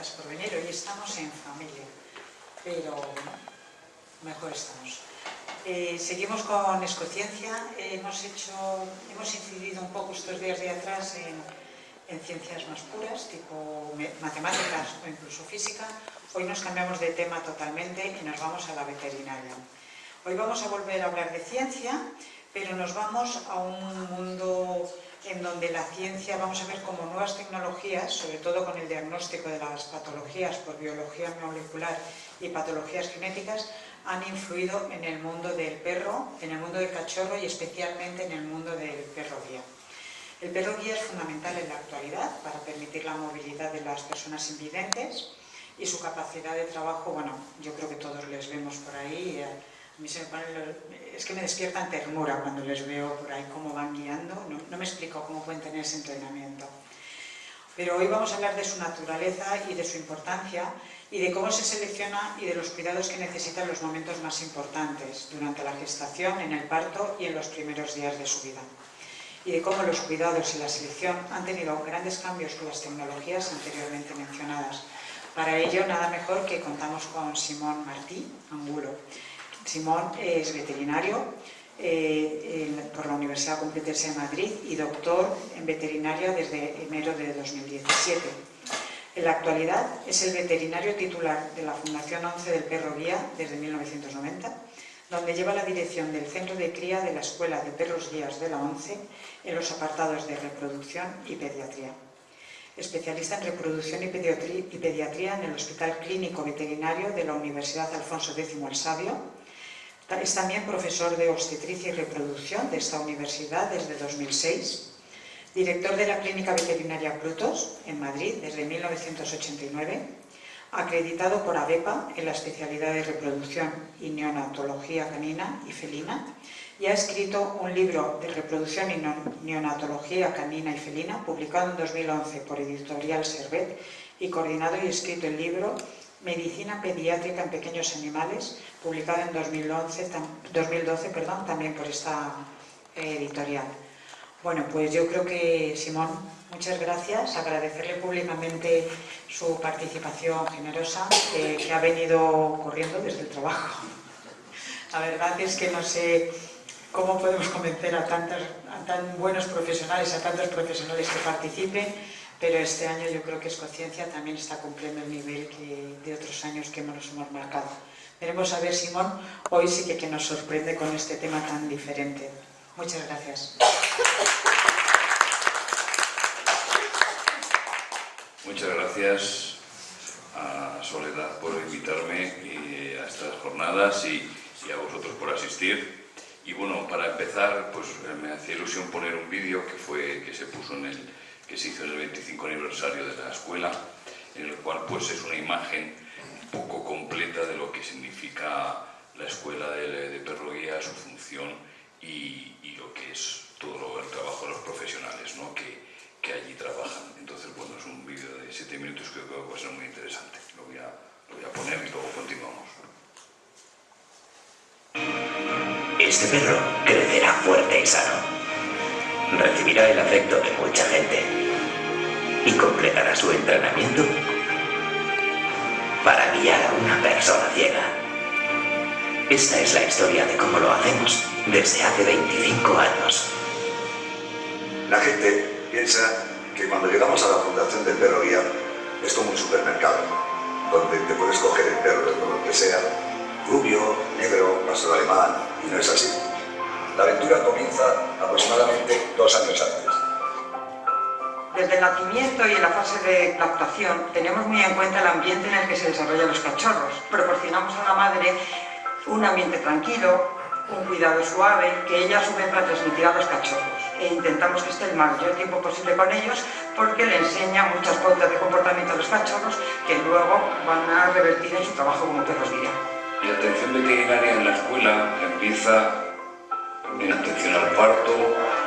gracias por venir. Hoy estamos en familia, pero bueno, mejor estamos. Seguimos con Escociencia. Hemos incidido un poco estos días de atrás en ciencias más puras, tipo matemáticas o incluso física. Hoy nos cambiamos de tema totalmente y nos vamos a la veterinaria. Hoy vamos a volver a hablar de ciencia, pero nos vamos a un mundo en donde la ciencia, vamos a ver cómo nuevas tecnologías, sobre todo con el diagnóstico de las patologías por biología molecular y patologías genéticas, han influido en el mundo del perro, en el mundo del cachorro y especialmente en el mundo del perro guía. El perro guía es fundamental en la actualidad para permitir la movilidad de las personas invidentes y su capacidad de trabajo, bueno, yo creo que todos les vemos por ahí. A mí es que me despiertan ternura cuando les veo por ahí cómo van guiando. No me explico cómo pueden tener ese entrenamiento. Pero hoy vamos a hablar de su naturaleza y de su importancia y de cómo se selecciona y de los cuidados que necesita en los momentos más importantes, durante la gestación, en el parto y en los primeros días de su vida. Y de cómo los cuidados y la selección han tenido grandes cambios con las tecnologías anteriormente mencionadas. Para ello, nada mejor que contamos con Simón Martí Angulo. Simón es veterinario por la Universidad Complutense de Madrid y doctor en veterinaria desde enero de 2017. En la actualidad es el veterinario titular de la Fundación 11 del Perro Guía desde 1990, donde lleva la dirección del centro de cría de la Escuela de Perros Guías de la 11 en los apartados de reproducción y pediatría. Especialista en reproducción y pediatría en el Hospital Clínico Veterinario de la Universidad Alfonso X el Sabio. Es también profesor de obstetricia y reproducción de esta universidad desde 2006, director de la Clínica Veterinaria Plutos en Madrid desde 1989, acreditado por ABEPA en la especialidad de reproducción y neonatología canina y felina, y ha escrito un libro de reproducción y neonatología canina y felina, publicado en 2011 por Editorial Servet, y coordinado y escrito el libro Medicina pediátrica en pequeños animales, publicado en 2012, también por esta editorial. Bueno, pues yo creo que, Simón, muchas gracias. Agradecerle públicamente su participación generosa, que ha venido corriendo desde el trabajo. La verdad es que no sé cómo podemos convencer a tan buenos profesionales, a tantos profesionales que participen, pero este año yo creo que Escociencia también está cumpliendo el nivel de otros años que nos hemos marcado. Veremos a ver, Simón, hoy sí que nos sorprende con este tema tan diferente. Muchas gracias. Muchas gracias a Soledad por invitarme a estas jornadas y a vosotros por asistir. Y bueno, para empezar, pues me hacía ilusión poner un vídeo que se hizo en el 25 aniversario de la escuela, en el cual pues es una imagen un poco completa de lo que significa la escuela de perro guía, su función y lo que es todo el trabajo de los profesionales, ¿no?, que allí trabajan. Entonces, bueno, es un vídeo de 7 minutos que creo que va a ser muy interesante. Lo voy a poner y luego continuamos. Este perro crecerá fuerte y sano. Recibirá el afecto de mucha gente y completará su entrenamiento para guiar a una persona ciega. Esta es la historia de cómo lo hacemos desde hace 25 años. La gente piensa que cuando llegamos a la Fundación del Perro Guía es como un supermercado, donde te puedes coger el perro de color que sea, rubio, negro, pastor alemán, y no es así. La aventura comienza aproximadamente 2 años antes. Desde el nacimiento y en la fase de lactación tenemos muy en cuenta el ambiente en el que se desarrollan los cachorros. Proporcionamos a la madre un ambiente tranquilo, un cuidado suave, que ella a su vez va a transmitir a los cachorros. E intentamos que esté el mayor tiempo posible con ellos porque le enseña muchas pautas de comportamiento a los cachorros que luego van a revertir en su trabajo como perros guía. La atención veterinaria en la escuela empieza en atención al parto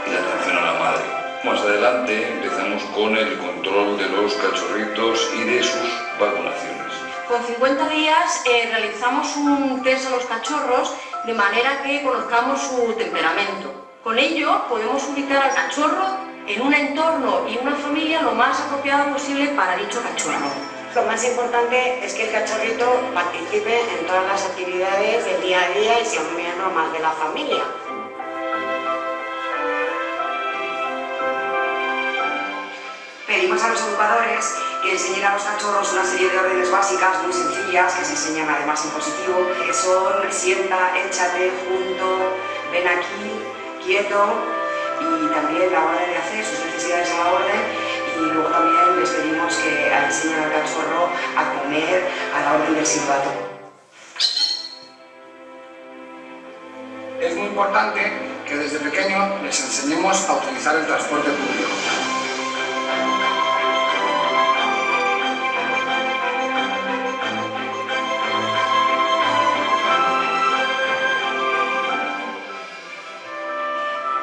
y la atención a la madre. Más adelante empezamos con el control de los cachorritos y de sus vacunaciones. Con 50 días realizamos un test a los cachorros de manera que conozcamos su temperamento. Con ello podemos ubicar al cachorro en un entorno y una familia lo más apropiado posible para dicho cachorro. Lo más importante es que el cachorrito participe en todas las actividades del día a día y sea un miembro más de la familia. Pedimos a los educadores que enseñen a los cachorros una serie de órdenes básicas muy sencillas, que se enseñan además en positivo, que son sienta, échate, junto, ven aquí, quieto, y también la orden de hacer sus necesidades a la orden. Y luego también les pedimos que enseñen al cachorro a comer a la orden del silbato. Es muy importante que desde pequeño les enseñemos a utilizar el transporte público.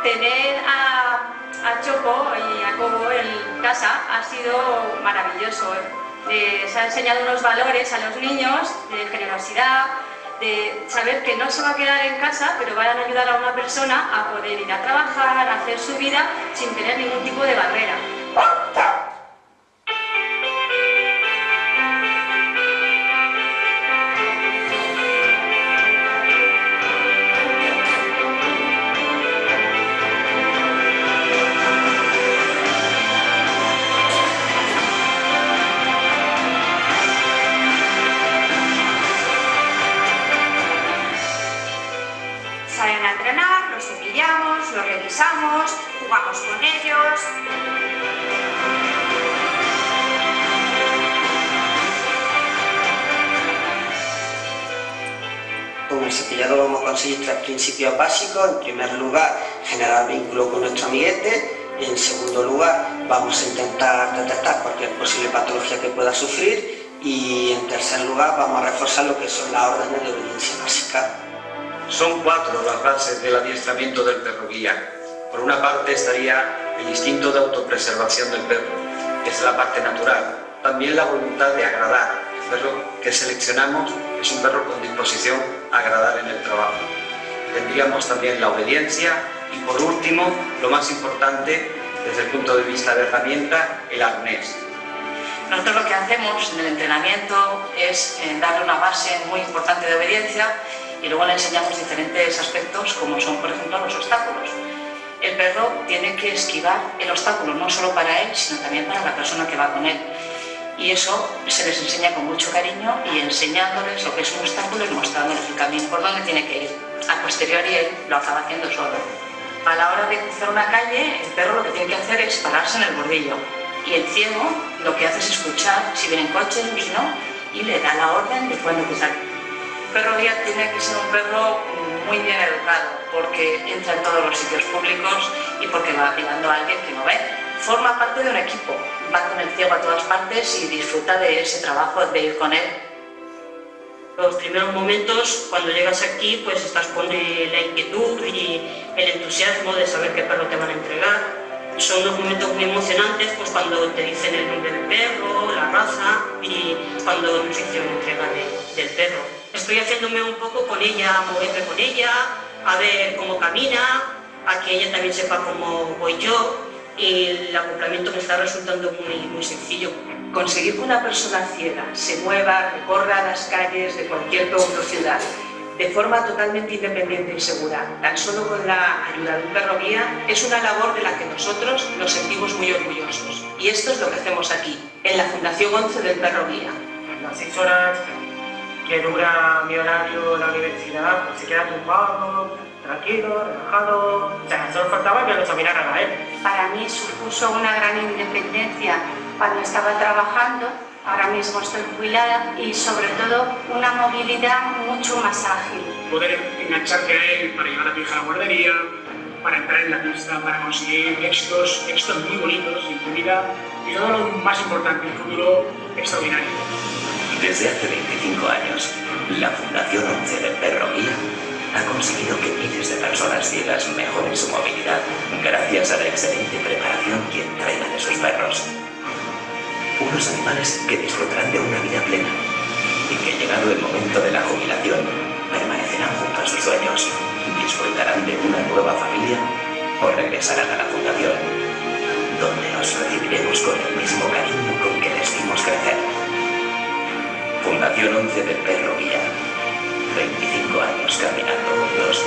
Tener a Choco y a Cobo en casa ha sido maravilloso. Se ha enseñado unos valores a los niños de generosidad, de saber que no se va a quedar en casa, pero van a ayudar a una persona a poder ir a trabajar, a hacer su vida sin tener ningún tipo de barrera. Salen a entrenar, los cepillamos, los revisamos, jugamos con ellos. Con el cepillado vamos a conseguir 3 principios básicos. En primer lugar, generar vínculo con nuestro amiguete. En segundo lugar, vamos a intentar detectar cualquier posible patología que pueda sufrir. Y en tercer lugar, vamos a reforzar lo que son las órdenes de obediencia básica. Son 4 las bases del adiestramiento del perro guía. Por una parte estaría el instinto de autopreservación del perro, que es la parte natural. También la voluntad de agradar. El perro que seleccionamos es un perro con disposición a agradar en el trabajo. Tendríamos también la obediencia y, por último, lo más importante desde el punto de vista de herramienta, el arnés. Nosotros lo que hacemos en el entrenamiento es darle una base muy importante de obediencia y luego le enseñamos diferentes aspectos como son, por ejemplo, los obstáculos. El perro tiene que esquivar el obstáculo, no solo para él, sino también para la persona que va con él. Y eso se les enseña con mucho cariño y enseñándoles lo que es un obstáculo y mostrándoles el camino por donde tiene que ir. A posteriori él lo acaba haciendo solo. A la hora de cruzar una calle, el perro lo que tiene que hacer es pararse en el bordillo. Y el ciego lo que hace es escuchar si vienen coches o si no, y le da la orden de cuándo cruzar. Un perro guía tiene que ser un perro muy bien educado, porque entra en todos los sitios públicos y porque va cuidando a alguien que no ve. Forma parte de un equipo, va con el ciego a todas partes y disfruta de ese trabajo de ir con él. Los primeros momentos, cuando llegas aquí, pues estás con la inquietud y el entusiasmo de saber qué perro te van a entregar. Son unos momentos muy emocionantes, pues cuando te dicen el nombre del perro, la raza y cuando nos hicieron entrega del perro. Estoy haciéndome un poco con ella, moverme con ella, a ver cómo camina, a que ella también sepa cómo voy yo, y el acoplamiento me está resultando muy sencillo. Conseguir que una persona ciega se mueva, recorra las calles de cualquier pueblo o ciudad de forma totalmente independiente y segura, tan solo con la ayuda de un perro guía, es una labor de la que nosotros nos sentimos muy orgullosos. Y esto es lo que hacemos aquí, en la Fundación 11 del Perro Guía. Las 6 horas que dura mi horario la universidad, pues se queda tumbado, tranquilo, relajado. O sea, solo faltaba que lo examinaran a él. Para mí supuso una gran independencia cuando estaba trabajando. Ahora mismo estoy jubilada y sobre todo una movilidad mucho más ágil. Poder engancharte a él para llevar a tu hija a la guardería, para entrar en la pista, para conseguir éxitos muy bonitos en tu vida y todo lo más importante, un futuro extraordinario. Desde hace 25 años, la Fundación 11 del Perro Guía ha conseguido que miles de personas ciegas mejoren su movilidad gracias a la excelente preparación y entrega de sus perros. Unos animales que disfrutarán de una vida plena y que, llegado el momento de la jubilación, permanecerán junto a sus sueños, disfrutarán de una nueva familia o regresarán a la Fundación, donde los recibiremos con el mismo cariño con que les vimos crecer. Fundación 11 del Perro Guía. 25 años caminando juntos.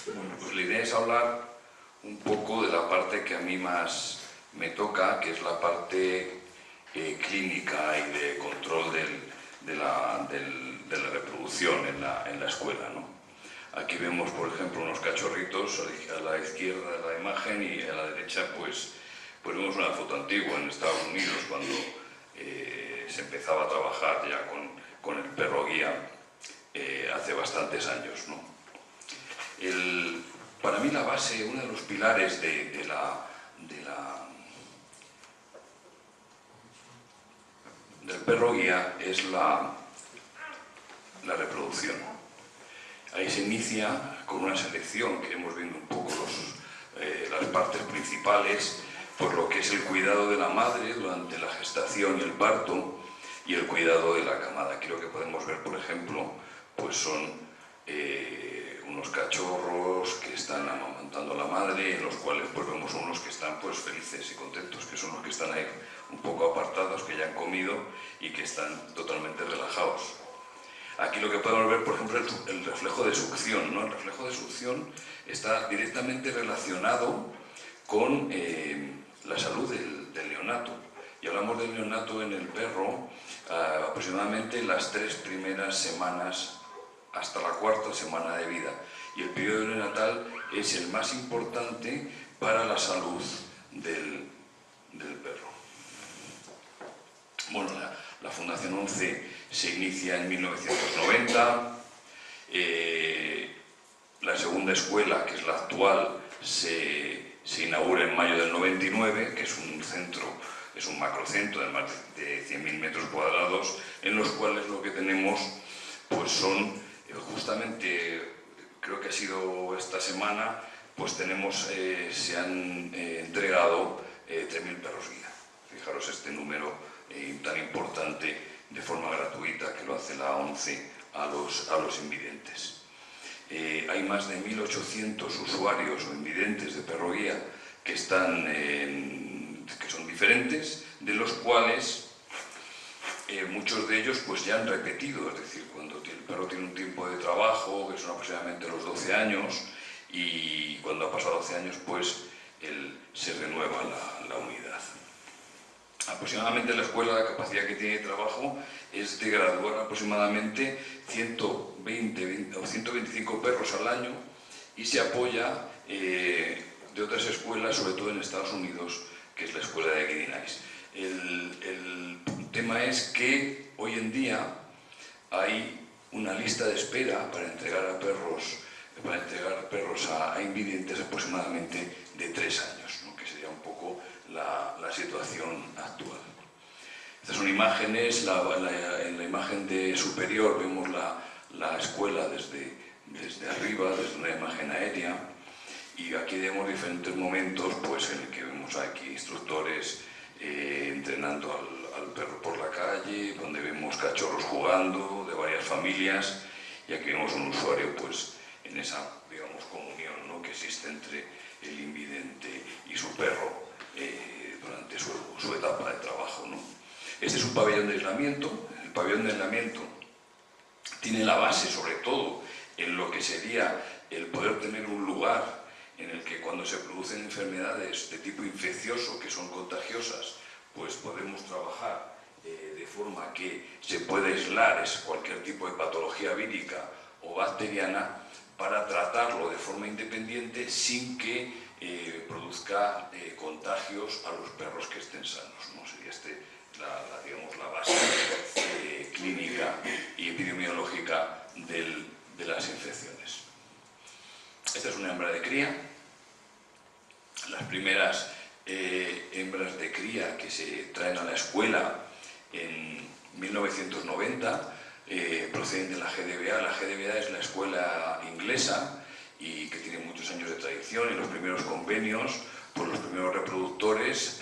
Bueno, pues la idea es hablar un poco de la parte que a mí más me toca, que es la parte clínica y de control de la reproducción en la escuela, ¿no? Aquí vemos, por ejemplo, unos cachorritos a la izquierda de la imagen y a la derecha pues vemos una foto antigua en Estados Unidos cuando se empezaba a trabajar ya con el perro guía hace bastantes años, ¿no? Para mí la base, uno de los pilares del perro guía es la reproducción. Ahí se inicia con una selección que iremos viendo un poco las partes principales, por lo que es el cuidado de la madre durante la gestación y el parto y el cuidado de la camada. Aquí lo que podemos ver, por ejemplo, pues son unos cachorros que están amamantando a la madre, en los cuales pues vemos unos que están pues felices y contentos, que son los que están ahí un poco apartados, que ya han comido y que están totalmente relajados. Aquí lo que podemos ver, por ejemplo, es el reflejo de succión, ¿no? El reflejo de succión está directamente relacionado con la salud del neonato. Y hablamos del neonato en el perro aproximadamente las 3 primeras semanas hasta la 4ª semana de vida. Y el periodo neonatal es el más importante para la salud del perro. Bueno, la Fundación 11 se inicia en 1990. La segunda escuela, que es la actual, se inaugura en mayo del 99, que es un centro, es un macrocentro de más de 100.000 metros cuadrados, en los cuales lo que tenemos pues son justamente, creo que ha sido esta semana, pues tenemos, se han entregado 3.000 perros guía. Fijaros este número tan importante de forma gratuita que lo hace la ONCE a los invidentes. Hay más de 1.800 usuarios o invidentes de perro guía que son diferentes, de los cuales muchos de ellos pues ya han repetido, es decir, cuando el perro tiene un tiempo de trabajo, que son aproximadamente los 12 años, y cuando ha pasado 12 años pues se renueva la unidad. Aproximadamente la escuela, la capacidad que tiene de trabajo es de graduar aproximadamente 120 o 125 perros al año, y se apoya de otras escuelas, sobre todo en Estados Unidos, que es la escuela de Guidinais. El tema es que hoy en día hay una lista de espera para entregar perros a invidentes aproximadamente de 3 años, ¿no? Que sería un poco la situación actual. Estas son imágenes, en la imagen superior vemos la escuela desde arriba, desde una imagen aérea, y aquí vemos diferentes momentos pues, en el que vemos aquí instructores entrenando al perro por la calle, donde vemos cachorros jugando de varias familias, y aquí vemos un usuario pues, en esa, digamos, comunión, ¿no?, que existe entre el invidente y su perro durante su etapa de trabajo, ¿no? Este es un pabellón de aislamiento. El pabellón de aislamiento tiene la base sobre todo en lo que sería el poder tener un lugar en el que cuando se producen enfermedades de tipo infeccioso que son contagiosas, pues podemos trabajar de forma que se pueda aislar cualquier tipo de patología vírica o bacteriana para tratarlo de forma independiente sin que produzca contagios a los perros que estén sanos, ¿no? Sería digamos, la base clínica y epidemiológica de las infecciones. Esta es una hembra de cría. Las primeras hembras de cría que se traen a la escuela en 1990 proceden de la GDBA. La GDBA es la escuela inglesa y que tiene muchos años de tradición, y los primeros convenios, pues los primeros reproductores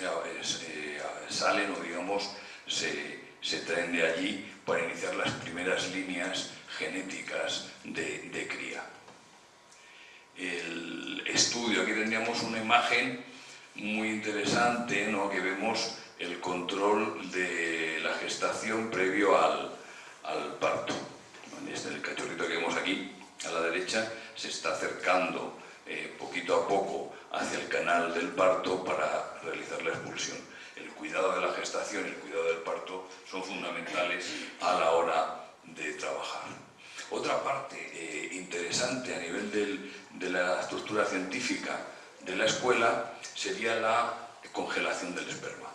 salen o digamos se traen de allí para iniciar las primeras líneas genéticas de cría. El estudio, aquí tendríamos una imagen muy interesante, ¿no? Que vemos el control de la gestación previo al parto. Este es el cachorrito que vemos aquí a la derecha, se está acercando poquito a poco hacia el canal del parto para realizar la expulsión. El cuidado de la gestación y el cuidado del parto son fundamentales a la hora de trabajar. Otra parte interesante a nivel de la estructura científica de la escuela sería la congelación del esperma.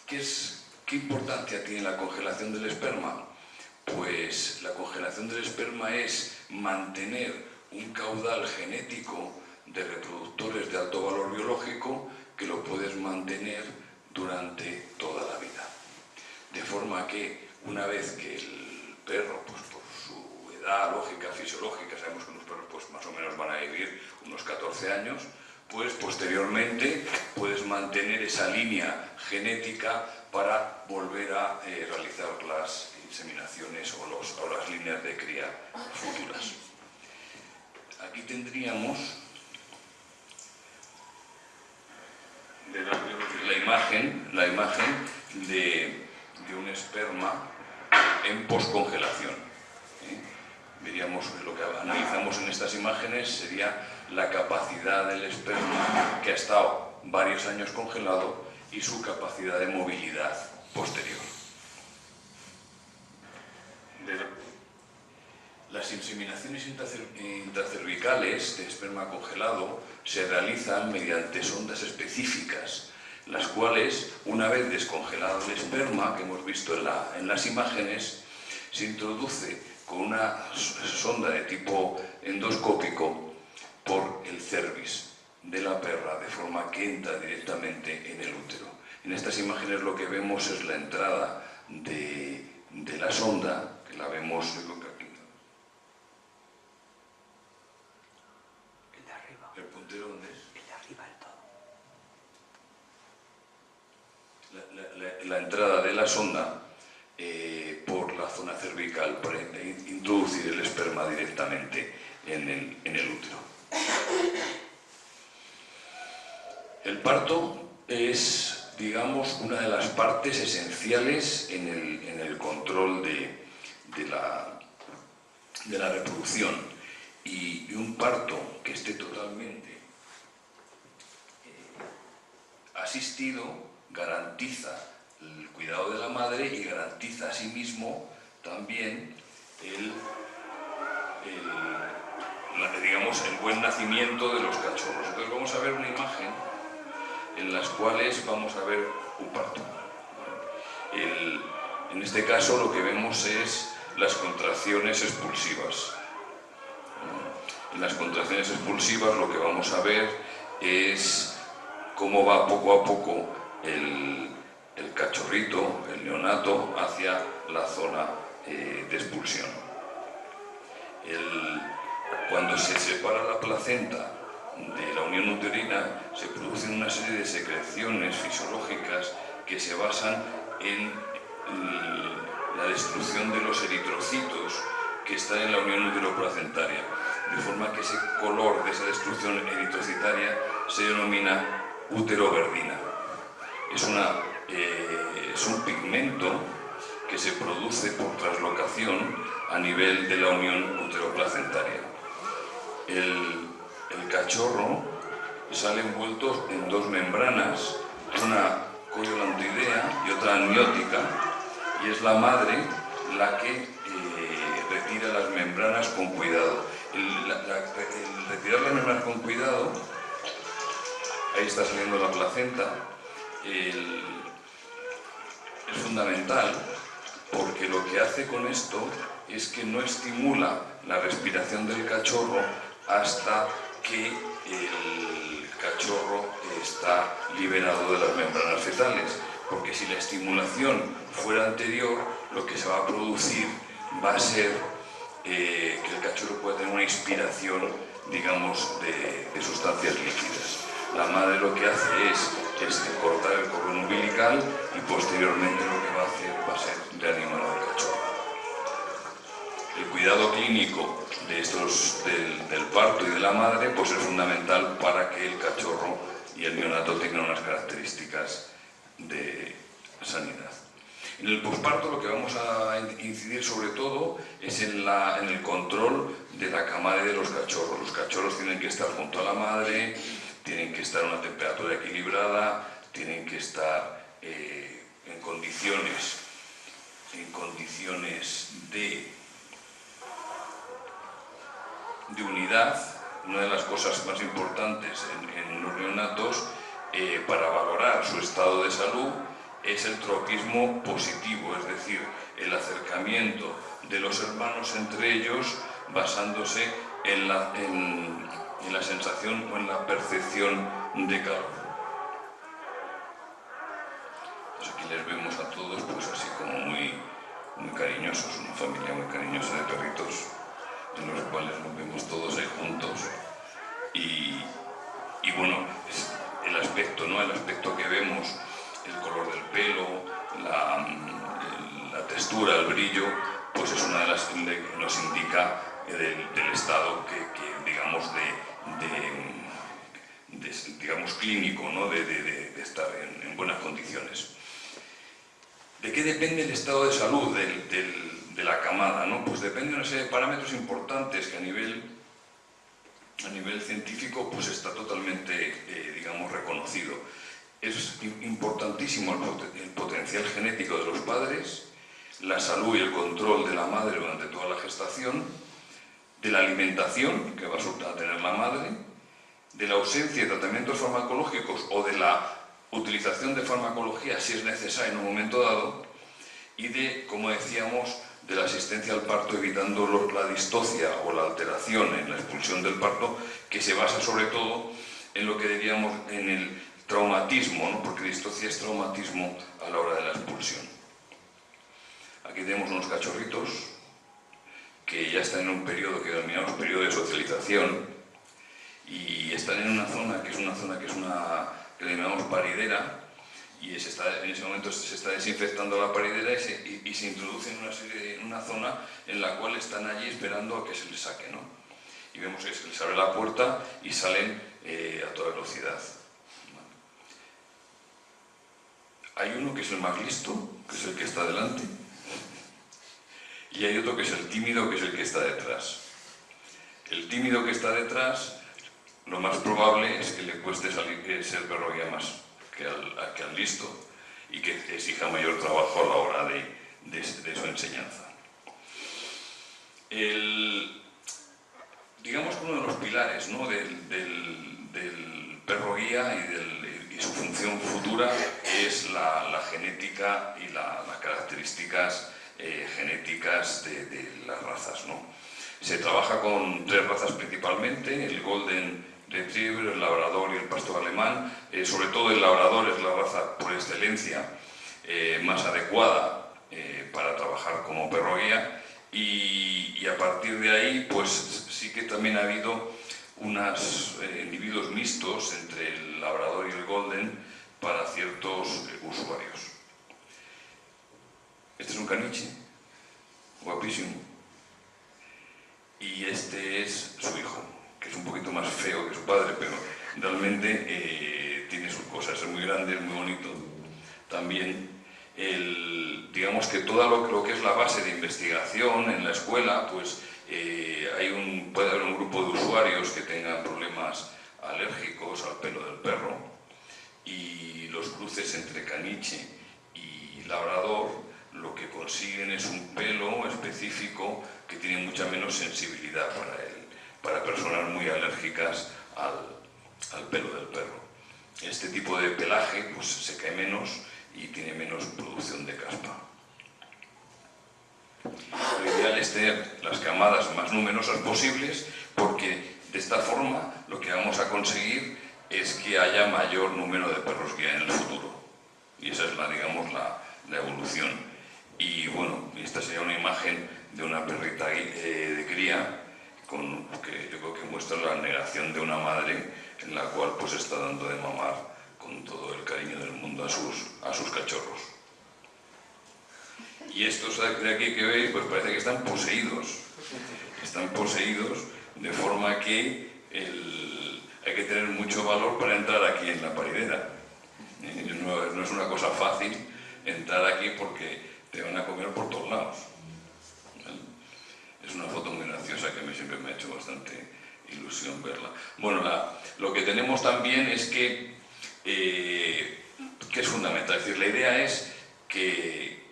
¿Qué importancia tiene la congelación del esperma? Pues la congelación del esperma es mantener un caudal genético de reproductores de alto valor biológico que lo puedes mantener durante toda la vida. De forma que una vez que el perro, pues por su edad lógica, fisiológica, sabemos que los perros pues más o menos van a vivir unos 14 años, pues posteriormente puedes mantener esa línea genética para volver a realizar las inseminaciones o las líneas de cría futuras. Aquí tendríamos la imagen de un esperma en poscongelación. Veríamos, lo que analizamos en estas imágenes sería la capacidad del esperma que ha estado varios años congelado y su capacidad de movilidad posterior. Las inseminaciones intracervicales de esperma congelado se realizan mediante sondas específicas, las cuales, una vez descongelado el esperma, que hemos visto en las imágenes, se introduce con una sonda de tipo endoscópico por el cervix de la perra, de forma que entra directamente en el útero. En estas imágenes lo que vemos es la entrada de la sonda, que la vemos aquí. El de arriba. ¿El puntero dónde es? El de arriba del todo. La entrada de la sonda por la zona cervical para introducir el esperma directamente en el útero. El parto es, digamos, una de las partes esenciales en el control de la reproducción, y un parto que esté totalmente asistido garantiza el cuidado de la madre y garantiza asimismo también el buen nacimiento de los cachorros. Entonces vamos a ver una imagen en las cuales vamos a ver un parto. En este caso lo que vemos es las contracciones expulsivas. En las contracciones expulsivas lo que vamos a ver es cómo va poco a poco el cachorrito, el neonato, hacia la zona de expulsión. Cuando se separa la placenta de la unión uterina, se producen una serie de secreciones fisiológicas que se basan en la destrucción de los eritrocitos que están en la unión uteroplacentaria, de forma que ese color de esa destrucción eritrocitaria se denomina uteroverdina. Es un pigmento que se produce por traslocación a nivel de la unión uteroplacentaria. El cachorro sale envuelto en dos membranas, una coriolantoidea y otra amniótica, y es la madre la que retira las membranas con cuidado. El retirar las membranas con cuidado, ahí está saliendo la placenta, es fundamental, porque lo que hace con esto es que no estimula la respiración del cachorro hasta que el cachorro está liberado de las membranas fetales, porque si la estimulación fuera anterior, lo que se va a producir va a ser que el cachorro pueda tener una inspiración, digamos, de sustancias líquidas. La madre lo que hace es cortar el cordón umbilical y posteriormente lo que va a hacer va a ser reanimar al cachorro. El cuidado clínico del parto y de la madre pues es fundamental para que el cachorro y el neonato tengan unas características de sanidad. En el posparto lo que vamos a incidir sobre todo es en el control de la camada de los cachorros. Los cachorros tienen que estar junto a la madre, tienen que estar a una temperatura equilibrada, tienen que estar en condiciones de unidad. Una de las cosas más importantes en los neonatos para valorar su estado de salud es el tropismo positivo, es decir, el acercamiento de los hermanos entre ellos basándose en la sensación o en la percepción de calor. Entonces aquí les vemos a todos pues así como muy cariñosos, una familia muy cariñosa de perritos, en los cuales nos vemos todos ahí juntos. Y bueno, el aspecto, ¿no? El aspecto que vemos, el color del pelo, la textura, el brillo, pues es una de las que nos indica del estado que digamos digamos clínico, ¿no? de estar en buenas condiciones. ¿De qué depende el estado de salud de la camada, ¿no? Pues depende de una serie de parámetros importantes que a nivel científico pues está totalmente digamos reconocido. Es importantísimo el potencial genético de los padres, la salud y el control de la madre durante toda la gestación, de la alimentación que va a tener la madre, de la ausencia de tratamientos farmacológicos o de la utilización de farmacología si es necesaria en un momento dado, y de, como decíamos, de la asistencia al parto evitando la distocia o la alteración en la expulsión del parto, que se basa sobre todo en lo que diríamos en el traumatismo, ¿no? Porque distocia es traumatismo a la hora de la expulsión. Aquí tenemos unos cachorritos que ya están en un periodo que denominamos periodo de socialización y están en una zona que le llamamos paridera, y en ese momento se está desinfectando la paridera y se introduce en una zona en la cual están allí esperando a que se les saque, ¿no? Y vemos que se les abre la puerta y salen a toda velocidad. Hay uno que es el más listo, que es el que está delante, y hay otro que es el tímido, que es el que está detrás. El tímido que está detrás, lo más probable es que le cueste ser perro guía más que al listo y que exija mayor trabajo a la hora de su enseñanza. Digamos que uno de los pilares, ¿no? del perro guía y su función futura es la genética y las características genéticas de las razas, ¿no? Se trabaja con 3 razas principalmente: el Golden Retriever, el Labrador y el Pastor Alemán. Sobre todo el Labrador es la raza por excelencia más adecuada para trabajar como perro guía, y a partir de ahí pues sí que también ha habido unos individuos mixtos entre el Labrador y el Golden para ciertos usuarios. Este es un caniche, guapísimo, y este es su hijo, que es un poquito más feo que su padre, pero realmente tiene sus cosas, es muy grande, es muy bonito. También, digamos que todo lo que es la base de investigación en la escuela, pues puede haber un grupo de usuarios que tengan problemas entre caniche y labrador, lo que consiguen es un pelo específico que tiene mucha menos sensibilidad para personas muy alérgicas al pelo del perro. Este tipo de pelaje pues, se cae menos y tiene menos producción de caspa. Lo ideal es tener las camadas más numerosas posibles, porque de esta forma lo que vamos a conseguir es que haya mayor número de perros guía en el futuro. Y esa es digamos, la evolución. Y bueno, esta sería una imagen de una perrita de cría, que yo creo que muestra la negación de una madre en la cual pues está dando de mamar con todo el cariño del mundo a sus cachorros. Y estos de aquí que veis, pues parece que están poseídos. Están poseídos de forma que hay que tener mucho valor para entrar aquí en la paridera. No es una cosa fácil entrar aquí porque te van a comer por todos lados. Es una foto muy graciosa que a mí siempre me ha hecho bastante ilusión verla. Bueno, lo que tenemos también es que es fundamental. Es decir, la idea es que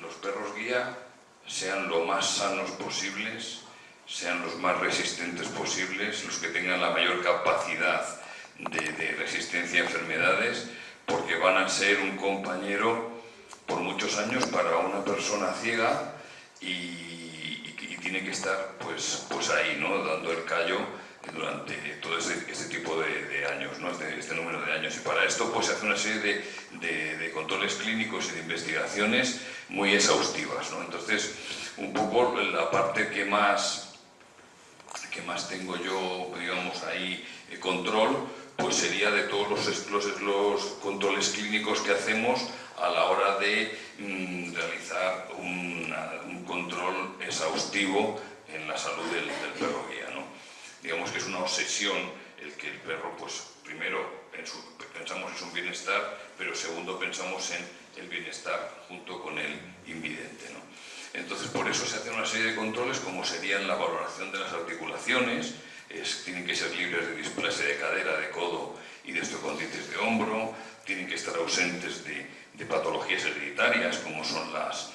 los perros guía sean lo más sanos posibles, sean los más resistentes posibles, los que tengan la mayor capacidad de resistencia a enfermedades, porque van a ser un compañero por muchos años para una persona ciega y tiene que estar pues ahí, ¿no? Dando el callo durante todo este tipo de años, ¿no? Este número de años. Y para esto pues se hace una serie de controles clínicos y de investigaciones muy exhaustivas, ¿no? Entonces, un poco la parte que más tengo yo, digamos, ahí control, pues sería de todos los controles clínicos que hacemos a la hora de realizar un control exhaustivo en la salud del perro guía, ¿no? Digamos que es una obsesión el que el perro, pues primero pensamos en su bienestar, pero segundo pensamos en el bienestar junto con el invidente, ¿no? Entonces, por eso se hacen una serie de controles, como serían la valoración de las articulaciones, tienen que ser libres de displasia de cadera, de codo y de osteoconditis de hombro, tienen que estar ausentes de patologías hereditarias, como son las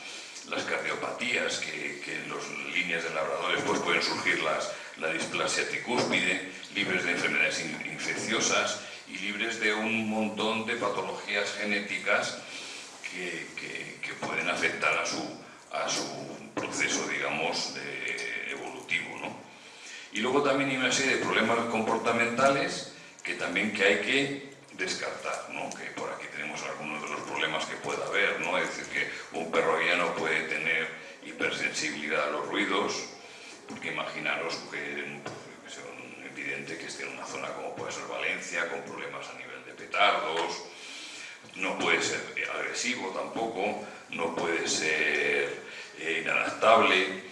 cardiopatías, que en las líneas de labradores pues pueden surgir la displasia tricúspide, libres de enfermedades infecciosas y libres de un montón de patologías genéticas que pueden afectar a su proceso, digamos, evolutivo, ¿no? Y luego también hay una serie de problemas comportamentales que hay que descartar, ¿no? Que por aquí tenemos algunos de los problemas que pueda haber, ¿no? Es decir, que un perro guía no puede tener hipersensibilidad a los ruidos, porque imaginaros que es evidente que esté en una zona como puede ser Valencia, con problemas a nivel de petardos, no puede ser agresivo tampoco, no puede ser inadaptable,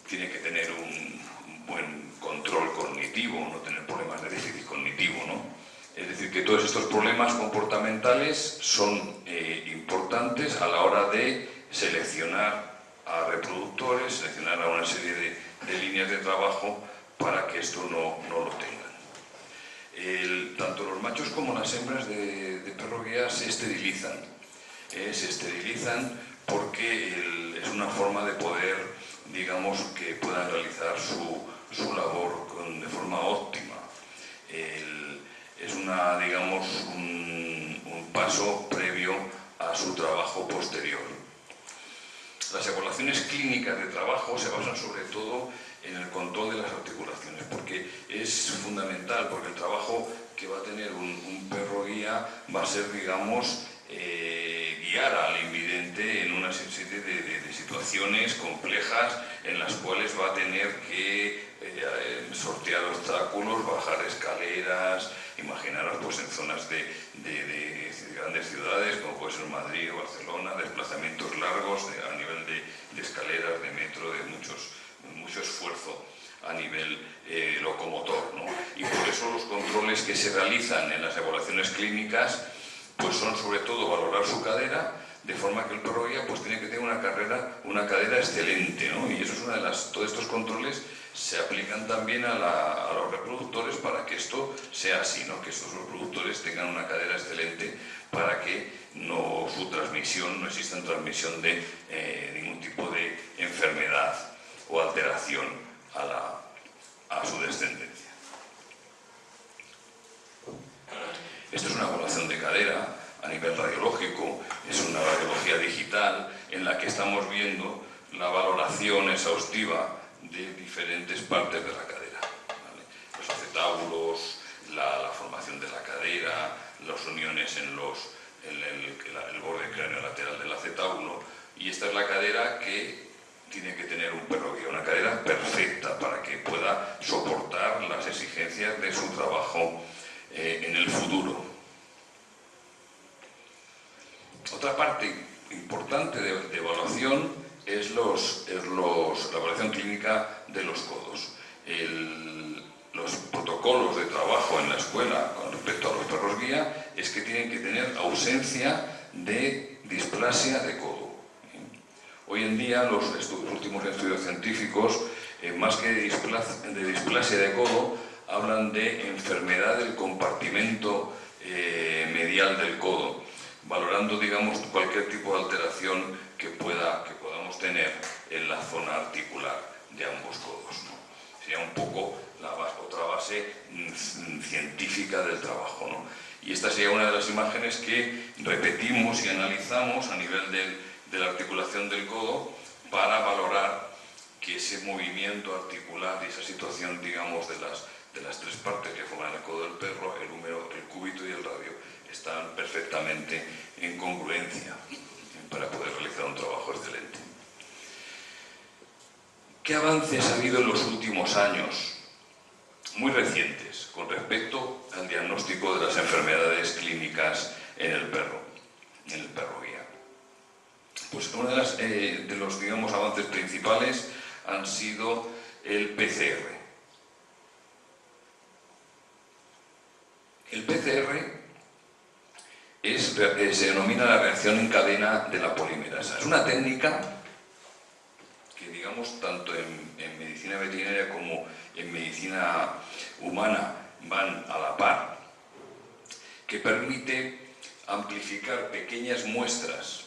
tiene que tener un buen control cognitivo, no tener problemas de déficit cognitivo, ¿no? Es decir, que todos estos problemas comportamentales son importantes a la hora de seleccionar a reproductores, seleccionar a una serie de líneas de trabajo para que esto no lo tengan. Tanto los machos como las hembras de perro guía se esterilizan. Porque es una forma de poder, digamos, que puedan realizar su labor de forma óptima. Es digamos, un paso previo a su trabajo posterior. Las evaluaciones clínicas de trabajo se basan sobre todo en el control de las articulaciones, porque es fundamental, porque el trabajo que va a tener un perro guía va a ser, digamos, guiar al invidente en una serie de situaciones complejas en las cuales va a tener que sortear obstáculos, bajar escaleras. Imaginaros pues en zonas de grandes ciudades como puede ser Madrid o Barcelona, desplazamientos largos a nivel de escaleras, de metro, de mucho esfuerzo a nivel locomotor, ¿no? Y por eso los controles que se realizan en las evaluaciones clínicas pues son sobre todo valorar su cadera, de forma que el perro guía pues tiene que tener una cadera excelente, ¿no? Y eso es una de las... Todos estos controles se aplican también a los reproductores para que esto sea así, ¿no? Que estos reproductores tengan una cadera excelente para que no exista transmisión de ningún tipo de enfermedad o alteración a su descendencia. Esto es una evaluación de cadera a nivel radiológico, es una radiología digital en la que estamos viendo la valoración exhaustiva de diferentes partes de la cadera, ¿vale? Los acetábulos, la formación de la cadera, las uniones en el borde cráneo lateral del acetábulo, y esta es la cadera que tiene que tener un perro guía, una cadera perfecta para que pueda soportar las exigencias de su trabajo en el futuro. Otra parte importante de evaluación es la evaluación clínica de los codos. Los protocolos de trabajo en la escuela con respecto a los perros guía es que tienen que tener ausencia de displasia de codo. Hoy en día los últimos estudios científicos, más que de displasia de codo, hablan de enfermedad del compartimento medial del codo, valorando, digamos, cualquier tipo de alteración que podamos tener en la zona articular de ambos codos, ¿no? Sería un poco otra base científica del trabajo, ¿no? Y esta sería una de las imágenes que repetimos y analizamos a nivel de la articulación del codo para valorar que ese movimiento articular y esa situación, digamos, de las tres partes que forman el codo del perro, el húmero, el cúbito y el radio, están perfectamente en congruencia para poder realizar un trabajo excelente. ¿Qué avances ha habido en los últimos años, muy recientes, con respecto al diagnóstico de las enfermedades clínicas en el perro guía? Pues uno de los digamos, avances principales han sido el PCR. El PCR se denomina la reacción en cadena de la polimerasa. Es una técnica que, digamos, tanto en medicina veterinaria como en medicina humana van a la par, que permite amplificar pequeñas muestras,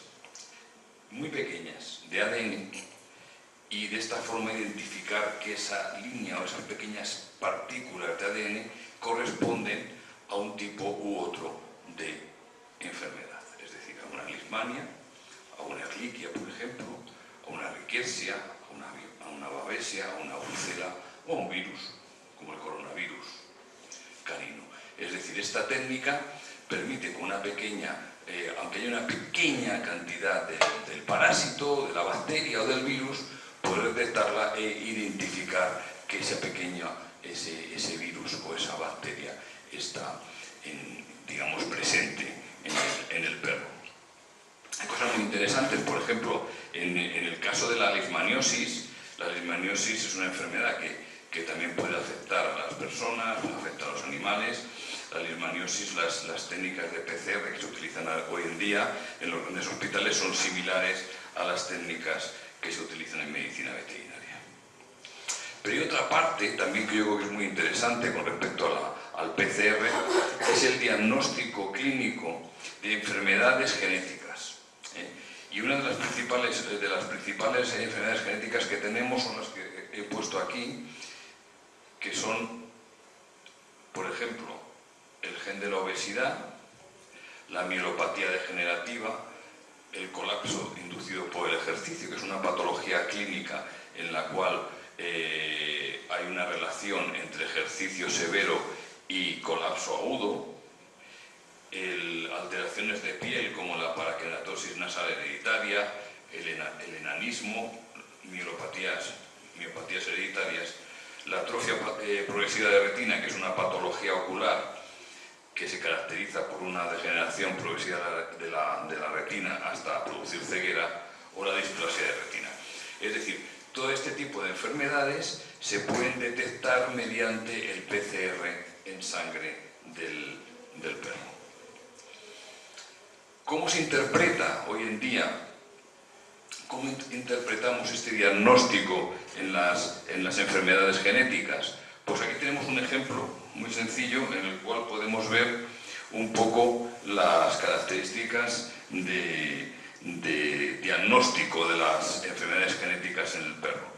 muy pequeñas, de ADN, y de esta forma identificar que esa línea o esas pequeñas partículas de ADN corresponden a un tipo u otro de enfermedad, es decir, a una leishmania, a una erliquia, por ejemplo, a una rickettsia, a una babesia, a una úlcera o a un virus, como el coronavirus canino. Es decir, esta técnica permite con una pequeña, aunque haya una pequeña cantidad del parásito, de la bacteria o del virus, poder detectarla e identificar que ese virus o esa bacteria está, digamos, presente en el perro. Hay cosas muy interesantes, por ejemplo, en el caso de la leishmaniosis es una enfermedad que también puede afectar a las personas, afecta a los animales. La leishmaniosis, las técnicas de PCR que se utilizan hoy en día en los grandes hospitales son similares a las técnicas que se utilizan en medicina veterinaria. Pero hay otra parte también que yo creo que es muy interesante con respecto al PCR, es el diagnóstico clínico de enfermedades genéticas. Y una de las principales enfermedades genéticas que tenemos son las que he puesto aquí, que son, por ejemplo, el gen de la obesidad, la mielopatía degenerativa, el colapso inducido por el ejercicio, que es una patología clínica en la cual hay una relación entre ejercicio severo y colapso agudo, alteraciones de piel como la paraqueratosis nasal hereditaria, el enanismo, miopatías hereditarias, la atrofia progresiva de retina, que es una patología ocular que se caracteriza por una degeneración progresiva de la retina hasta producir ceguera, o la displasia de retina. Es decir, todo este tipo de enfermedades se pueden detectar mediante el PCR en sangre del perro. ¿Cómo se interpreta hoy en día? ¿Cómo interpretamos este diagnóstico en las enfermedades genéticas? Pues aquí tenemos un ejemplo muy sencillo en el cual podemos ver un poco las características de diagnóstico de las enfermedades genéticas en el perro.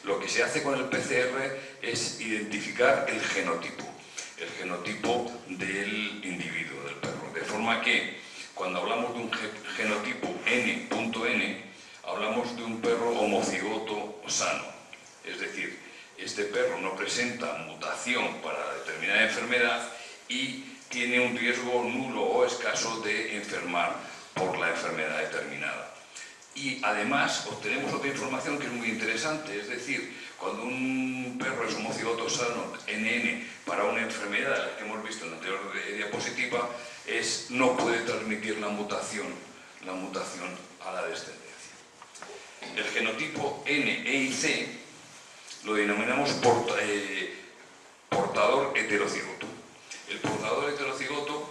Lo que se hace con el PCR es identificar el genotipo del individuo, del perro. De forma que cuando hablamos de un genotipo N.N, hablamos de un perro homocigoto sano. Es decir, este perro no presenta mutación para determinada enfermedad y tiene un riesgo nulo o escaso de enfermar por la enfermedad determinada. Y además obtenemos otra información que es muy interesante, es decir, cuando un perro es homocigoto sano NN para una enfermedad, la que hemos visto en la anterior diapositiva, no puede transmitir la mutación a la descendencia. El genotipo N, E y C lo denominamos portador heterocigoto. El portador heterocigoto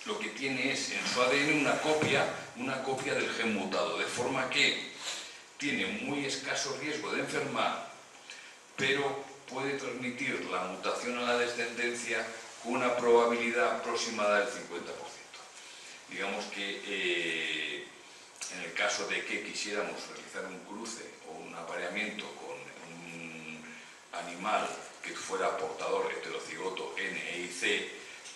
lo que tiene es en su ADN una copia del gen mutado, de forma que tiene muy escaso riesgo de enfermar, pero puede transmitir la mutación a la descendencia con una probabilidad aproximada del 50%. Digamos que en el caso de que quisiéramos realizar un cruce o un apareamiento con un animal que fuera portador heterocigoto N, E y C,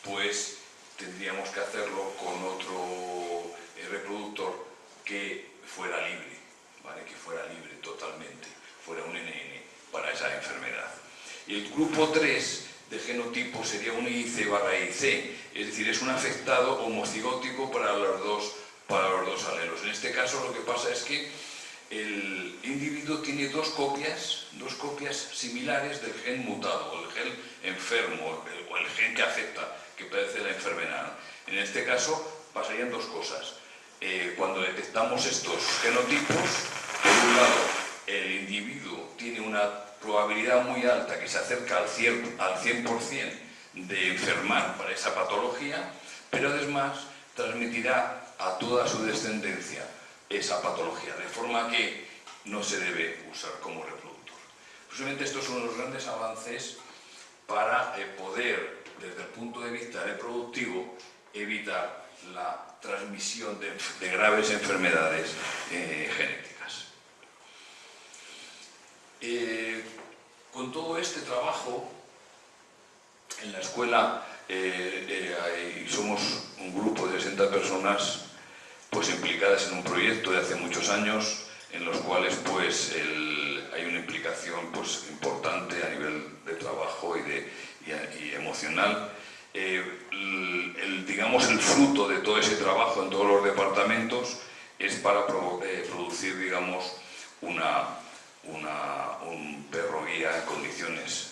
pues tendríamos que hacerlo con otro reproductor que fuera libre, ¿vale? Que fuera libre totalmente, fuera un NN para esa enfermedad. Y el grupo 3 de genotipo sería un IC/IC, es decir, es un afectado homocigótico para los dos alelos. En este caso lo que pasa es que el individuo tiene dos copias similares del gen mutado, o el gen enfermo, o el gen que afecta, que padece la enfermedad. En este caso pasarían dos cosas. Cuando detectamos estos genotipos, por un lado, el individuo tiene una probabilidad muy alta que se acerca al 100% de enfermar para esa patología, pero además transmitirá a toda su descendencia esa patología, de forma que no se debe usar como reproductor. Posiblemente estos son los grandes avances para poder, desde el punto de vista reproductivo, evitar la transmisión de graves enfermedades genéticas. Con todo este trabajo, en la escuela somos un grupo de 60 personas pues implicadas en un proyecto de hace muchos años, en los cuales pues hay una implicación pues importante a nivel de trabajo y emocional. Digamos, el fruto de todo ese trabajo en todos los departamentos es para producir, digamos, un perro guía en condiciones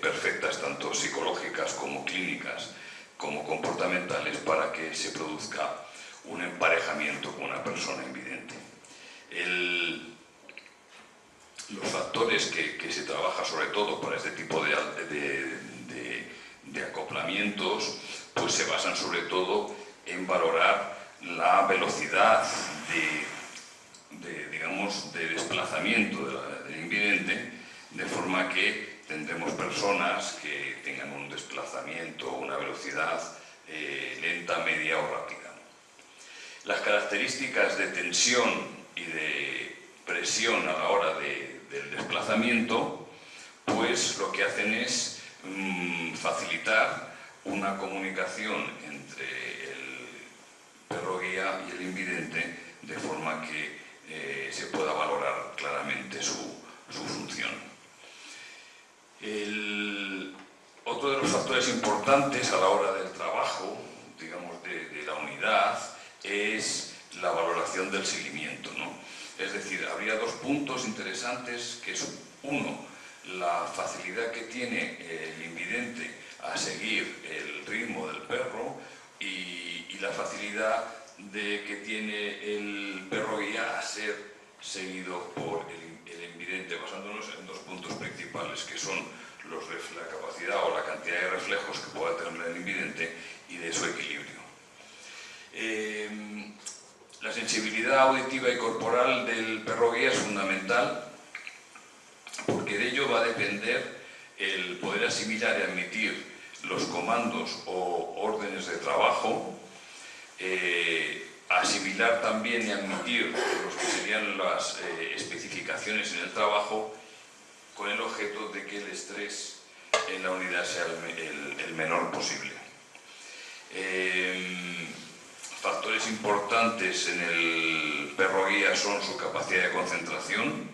perfectas, tanto psicológicas como clínicas, como comportamentales, para que se produzca un emparejamiento con una persona invidente. Los factores que se trabaja sobre todo para este tipo de acoplamientos pues se basan sobre todo en valorar la velocidad de desplazamiento del invidente, de forma que tendremos personas que tengan un desplazamiento, una velocidad lenta, media o rápida. Las características de tensión y de presión a la hora del desplazamiento, pues lo que hacen es facilitar una comunicación entre el perro guía y el invidente, de forma que se pueda valorar claramente su función. Otro de los factores importantes a la hora del trabajo, digamos, de la unidad, es la valoración del seguimiento, ¿no? Es decir, habría dos puntos interesantes, que es uno, la facilidad que tiene el invidente a seguir el ritmo del perro y la facilidad que tiene el perro guía a ser seguido por el invidente, basándonos en dos puntos principales, que son la capacidad o la cantidad de reflejos que pueda tener el invidente y de su equilibrio. La sensibilidad auditiva y corporal del perro guía es fundamental, porque de ello va a depender el poder asimilar y admitir los comandos o órdenes de trabajo, asimilar también y admitir los que serían las especificaciones en el trabajo, con el objeto de que el estrés en la unidad sea el menor posible. Factores importantes en el perro guía son su capacidad de concentración,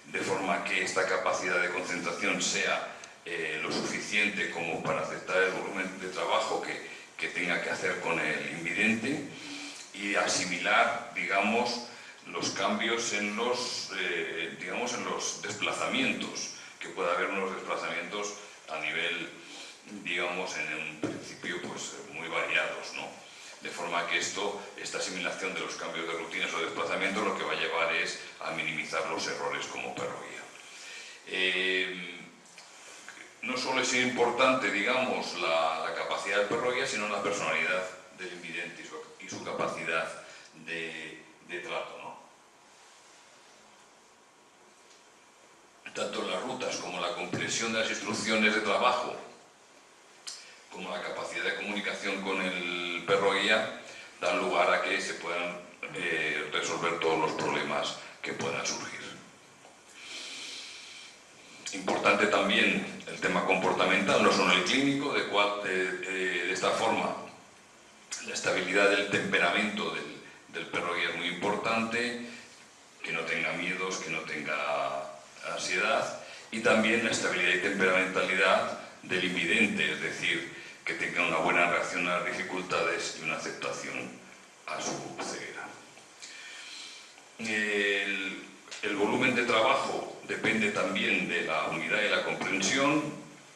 de forma que esta capacidad de concentración sea lo suficiente como para aceptar el volumen de trabajo que tenga que hacer con el invidente, y asimilar, digamos, los cambios en los desplazamientos, que puede haber unos desplazamientos a nivel, digamos, en un principio pues muy variados, ¿no? De forma que esta asimilación de los cambios de rutinas o desplazamientos lo que va a llevar es a minimizar los errores como perro guía. No solo es importante, digamos, la capacidad del perro guía, sino la personalidad del invidente y su capacidad de trato, ¿no? Tanto las rutas como la comprensión de las instrucciones de trabajo, como la capacidad de comunicación con el perro guía, dan lugar a que se puedan resolver todos los problemas que puedan surgir. Importante también el tema comportamental, no solo el clínico, de esta forma la estabilidad del temperamento del perro guía es muy importante, que no tenga miedos, que no tenga ansiedad, y también la estabilidad y temperamentalidad del invidente, es decir, que tenga una buena reacción a las dificultades y una aceptación a su ceguera. El volumen de trabajo depende también de la unidad y la comprensión.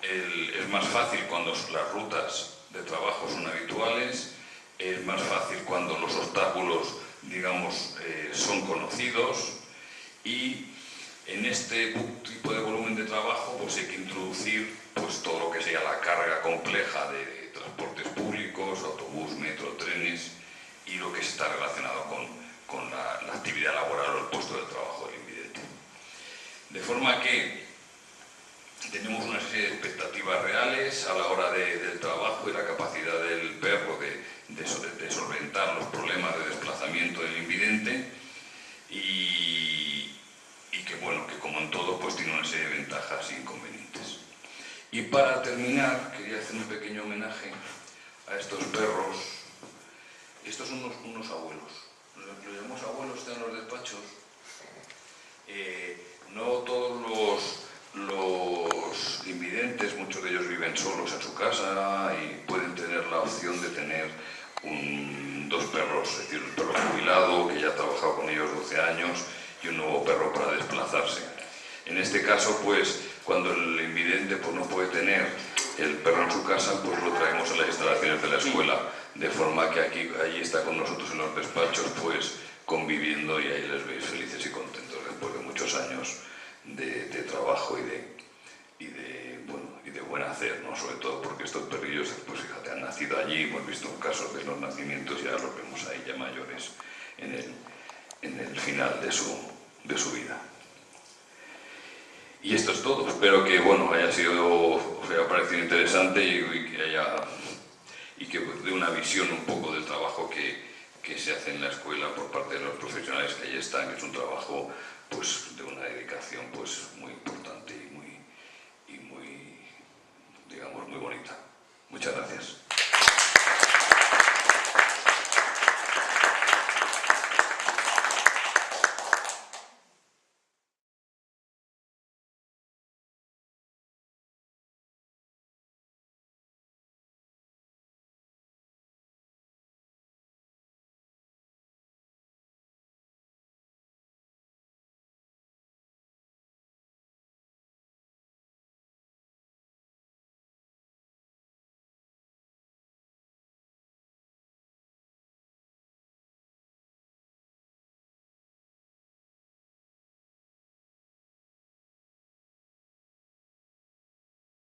Es más fácil cuando las rutas de trabajo son habituales, es más fácil cuando los obstáculos, digamos, son conocidos, y en este tipo de volumen de trabajo pues hay que introducir pues todo lo que sea la carga compleja de transportes públicos, autobús, metro, trenes, y lo que está relacionado con la actividad laboral o el puesto de trabajo del invidente. De forma que tenemos una serie de expectativas reales a la hora del trabajo y la capacidad del perro de solventar los problemas de desplazamiento del invidente, y que, bueno, que como en todo pues tiene una serie de ventajas e inconvenientes. Y para terminar, quería hacer un pequeño homenaje a estos perros. Estos son unos abuelos. Los llamamos abuelos, están en los despachos. No todos los invidentes, muchos de ellos viven solos en su casa y pueden tener la opción de tener dos perros, es decir, un perro jubilado que ya ha trabajado con ellos 12 años y un nuevo perro para desplazarse. En este caso, pues, cuando el invidente pues, no puede tener el perro en su casa, pues lo traemos a las instalaciones de la escuela, de forma que allí está con nosotros en los despachos, pues, conviviendo, y ahí les veis felices y contentos después de muchos años de trabajo y de buen hacer, ¿no? Sobre todo porque estos perrillos, pues fíjate, han nacido allí, hemos visto casos de los nacimientos y ahora los vemos ahí ya mayores en el final de su vida. Y esto es todo. Espero que, bueno, os haya parecido interesante y que dé una visión un poco del trabajo que se hace en la escuela por parte de los profesionales que allí están, que es un trabajo pues, de una dedicación pues, muy importante.